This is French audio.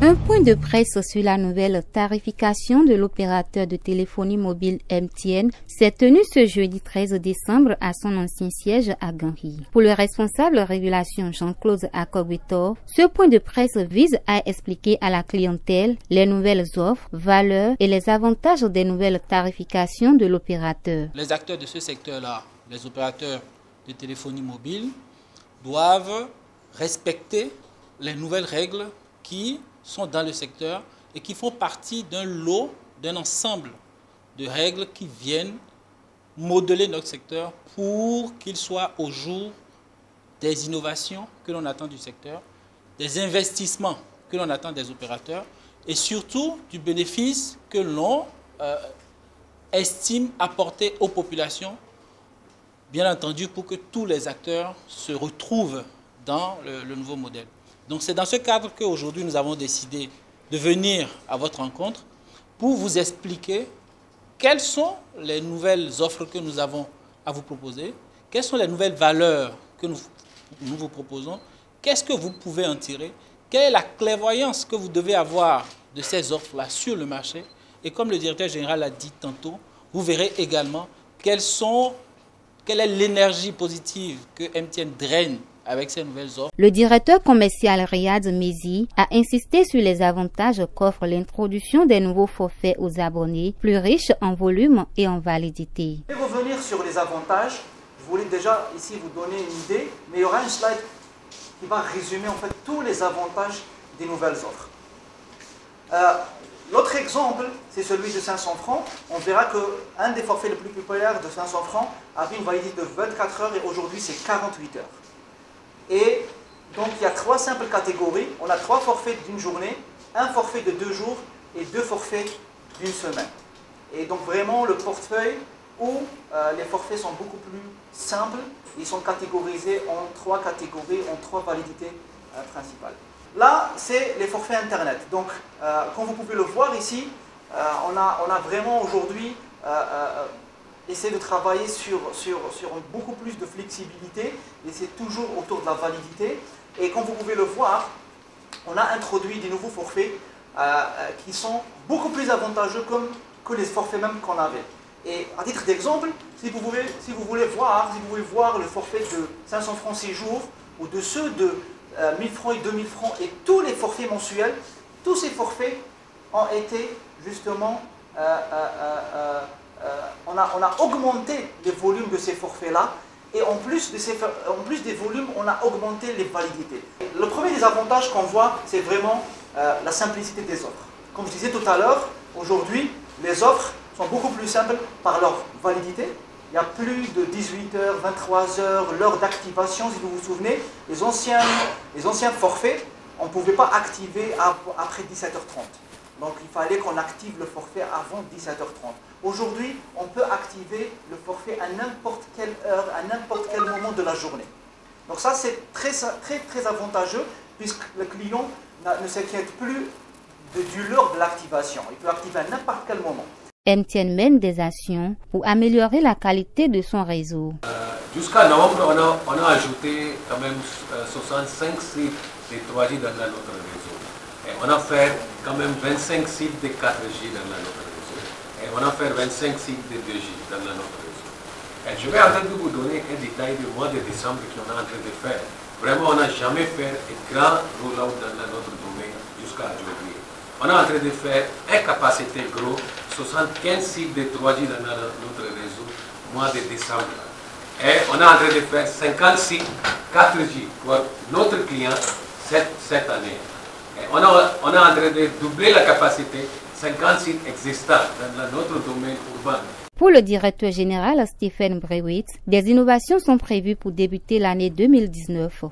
Un point de presse sur la nouvelle tarification de l'opérateur de téléphonie mobile MTN s'est tenu ce jeudi 13 décembre à son ancien siège à Ganri. Pour le responsable régulation Jean-Claude Akogbetor, ce point de presse vise à expliquer à la clientèle les nouvelles offres, valeurs et les avantages des nouvelles tarifications de l'opérateur. Les acteurs de ce secteur-là, les opérateurs de téléphonie mobile, doivent respecter les nouvelles règles qui sont dans le secteur et qui font partie d'un lot, d'un ensemble de règles qui viennent modeler notre secteur pour qu'il soit au jour des innovations que l'on attend du secteur, des investissements que l'on attend des opérateurs et surtout du bénéfice que l'on estime apporter aux populations, bien entendu pour que tous les acteurs se retrouvent dans le nouveau modèle. Donc c'est dans ce cadre qu'aujourd'hui nous avons décidé de venir à votre rencontre pour vous expliquer quelles sont les nouvelles offres que nous avons à vous proposer, quelles sont les nouvelles valeurs que nous vous proposons, qu'est-ce que vous pouvez en tirer, quelle est la clairvoyance que vous devez avoir de ces offres-là sur le marché. Et comme le directeur général l'a dit tantôt, vous verrez également quelle est l'énergie positive que MTN draine avec ces nouvelles offres. Le directeur commercial Riyad Mezi a insisté sur les avantages qu'offre l'introduction des nouveaux forfaits aux abonnés, plus riches en volume et en validité. Je vais revenir sur les avantages. Je voulais déjà ici vous donner une idée, mais il y aura un slide qui va résumer en fait tous les avantages des nouvelles offres. L'autre exemple, c'est celui de 500 francs. On verra qu'un des forfaits les plus populaires de 500 francs avait une validité de 24 heures et aujourd'hui c'est 48 heures. Et donc il y a 3 simples catégories. On a 3 forfaits d'une journée, un forfait de 2 jours et 2 forfaits d'une semaine. Et donc vraiment le portefeuille où les forfaits sont beaucoup plus simples. Ils sont catégorisés en 3 catégories, en 3 validités principales. Là, c'est les forfaits Internet. Donc, comme vous pouvez le voir ici, on a vraiment aujourd'hui essayé de travailler sur beaucoup plus de flexibilité, et c'est toujours autour de la validité. Et comme vous pouvez le voir, on a introduit des nouveaux forfaits qui sont beaucoup plus avantageux que les forfaits même qu'on avait. Et à titre d'exemple, si vous voulez voir le forfait de 500 francs 6 jours, ou de ceux de 1000 francs et 2000 francs et tous les forfaits mensuels, tous ces forfaits ont été justement, on a augmenté les volumes de ces forfaits-là et en plus des volumes, on a augmenté les validités. Le premier des avantages qu'on voit, c'est vraiment la simplicité des offres. Comme je disais tout à l'heure, aujourd'hui, les offres sont beaucoup plus simples par leur validité. Il y a plus de 18 heures, 23 heures, l'heure d'activation, si vous vous souvenez. Les anciens forfaits, on ne pouvait pas activer après 17h30. Donc il fallait qu'on active le forfait avant 17h30. Aujourd'hui, on peut activer le forfait à n'importe quelle heure, à n'importe quel moment de la journée. Donc ça, c'est très, très, très avantageux, puisque le client ne s'inquiète plus du l'heure de l'activation. Il peut activer à n'importe quel moment. MTN mène des actions pour améliorer la qualité de son réseau. Jusqu'à novembre, on a ajouté quand même 65 sites de 3G dans notre réseau. Et on a fait quand même 25 sites de 4G dans notre réseau. Et on a fait 25 sites de 2G dans notre réseau. Et je vais en train de vous donner un détail du mois de décembre qu'on est en train de faire. Vraiment, on n'a jamais fait un grand rollout dans notre domaine jusqu'à aujourd'hui. On est en train de faire une capacité gros, 75 sites de 3G dans notre réseau, mois de décembre. Et on est en train de faire 50 sites 4G pour notre client cette année. Et on est en train de doubler la capacité, 50 sites existants dans notre domaine urbain. Pour le directeur général Stephen Brewitz, des innovations sont prévues pour débuter l'année 2019.